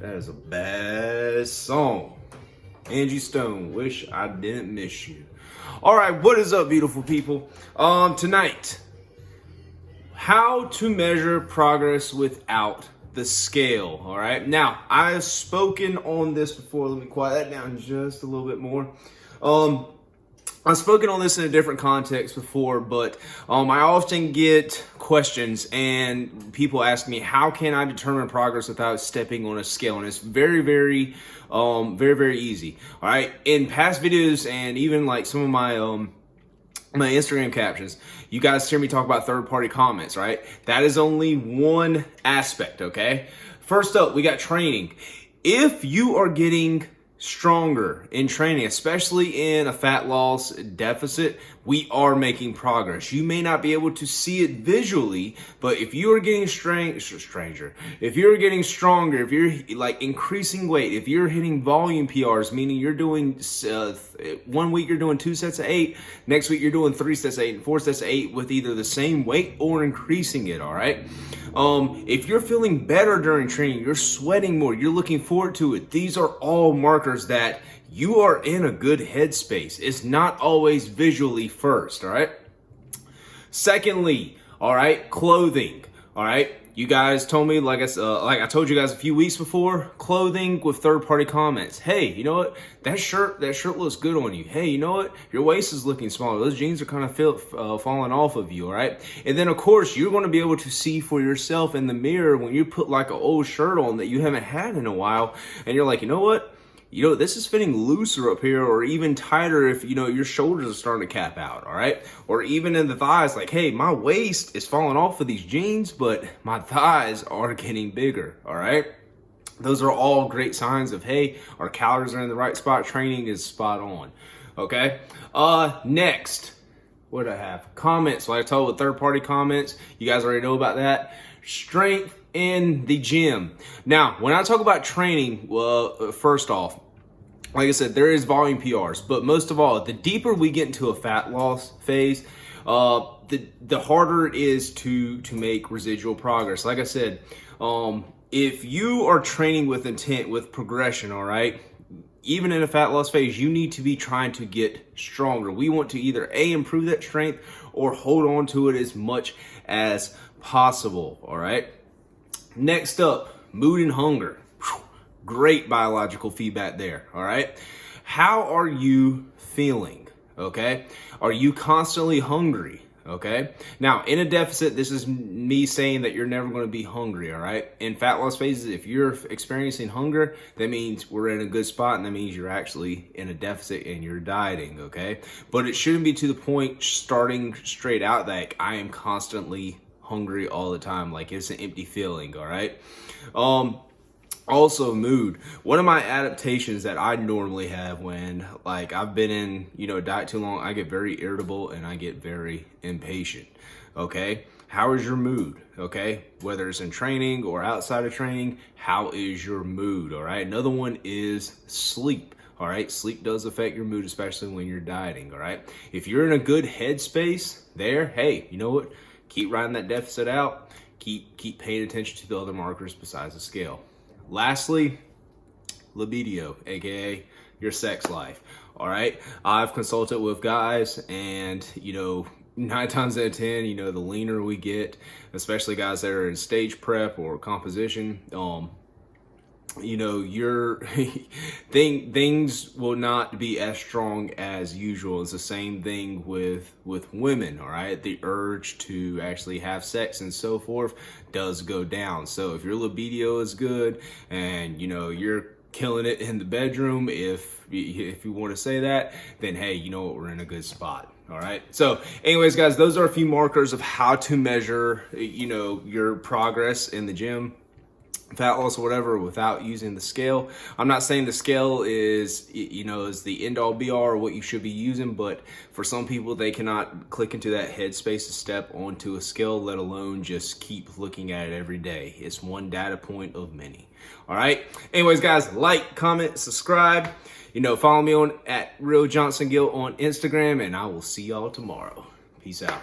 That is a bad song. Angie Stone, Wish I Didn't Miss You. All right, what is up, beautiful people? Tonight, how to measure progress without the scale. All right, now I've spoken on this before. Let me quiet that down just a little bit more. I've spoken on this in a different context before, but I often get questions and people ask me, how can I determine progress without stepping on a scale? And it's very, very easy. All right. In past videos and even like some of my Instagram captions, you guys hear me talk about third-party comments, right? That is only one aspect, okay? First up, we got training. If you are getting stronger in training, especially in a fat loss deficit, we are making progress. You may not be able to see it visually, but if you are getting if you're getting stronger, if you're like increasing weight, if you're hitting volume PRs, meaning you're doing 1 week you're doing 2 sets of 8, next week you're doing 3 sets of 8 and 4 sets of 8 with either the same weight or increasing it. All right. If you're feeling better during training, you're sweating more, you're looking forward to it, these are all markers that you are in a good headspace. It's not always visually first, all right? Secondly, all right, clothing, all right? You guys told me, like I told you guys a few weeks before, clothing with third-party comments. Hey, you know what? That shirt looks good on you. Hey, you know what? Your waist is looking smaller. Those jeans are kind of falling off of you, all right? And then, of course, you're going to be able to see for yourself in the mirror when you put like an old shirt on that you haven't had in a while, and you're like, you know what? This is fitting looser up here, or even tighter if, your shoulders are starting to cap out, all right? Or even in the thighs, like, hey, my waist is falling off of these jeans, but my thighs are getting bigger, all right? Those are all great signs of, hey, our calories are in the right spot, training is spot on, okay? Next, what do I have? Comments, like I told with third-party comments, you guys already know about that. Strength in the gym. Now, when I talk about training, well, first off, like I said, there is volume PRs, but most of all, the deeper we get into a fat loss phase, the harder it is to make residual progress. Like I said, if you are training with intent, with progression, all right, even in a fat loss phase, you need to be trying to get stronger. We want to either improve that strength or hold on to it as much as possible, all right? Next up, mood and hunger. Great biological feedback there, all right? How are you feeling, okay? Are you constantly hungry, okay? Now, in a deficit, this is me saying that you're never going to be hungry, all right? In fat loss phases, if you're experiencing hunger, that means we're in a good spot, and that means you're actually in a deficit and you're dieting, okay? But it shouldn't be to the point starting straight out like I am constantly hungry all the time, like it's an empty feeling, all right? Also, mood. One of my adaptations that I normally have when like I've been in a diet too long, I get very irritable and I get very impatient, okay? How is your mood, okay? Whether it's in training or outside of training, how is your mood, all right? Another one is sleep. All right, sleep does affect your mood, especially when you're dieting, all right? If you're in a good headspace there, hey, you know what? Keep riding that deficit out. Keep paying attention to the other markers besides the scale. Lastly, libido, aka your sex life. All right, I've consulted with guys, and 9 times out of 10, the leaner we get, especially guys that are in stage prep or composition, your things will not be as strong as usual. It's the same thing with women, all right? The urge to actually have sex and so forth does go down. So if your libido is good and you're killing it in the bedroom, if you want to say that, then hey, you know what, we're in a good spot. All right. So anyways, guys, those are a few markers of how to measure your progress in the gym, fat loss or whatever, without using the scale. I'm not saying the scale is the end all be all or what you should be using, but for some people, they cannot click into that headspace to step onto a scale, let alone just keep looking at it every day. It's one data point of many. All right. Anyways, guys, like, comment, subscribe. Follow me on @RealJohnsonGill on Instagram, and I will see y'all tomorrow. Peace out.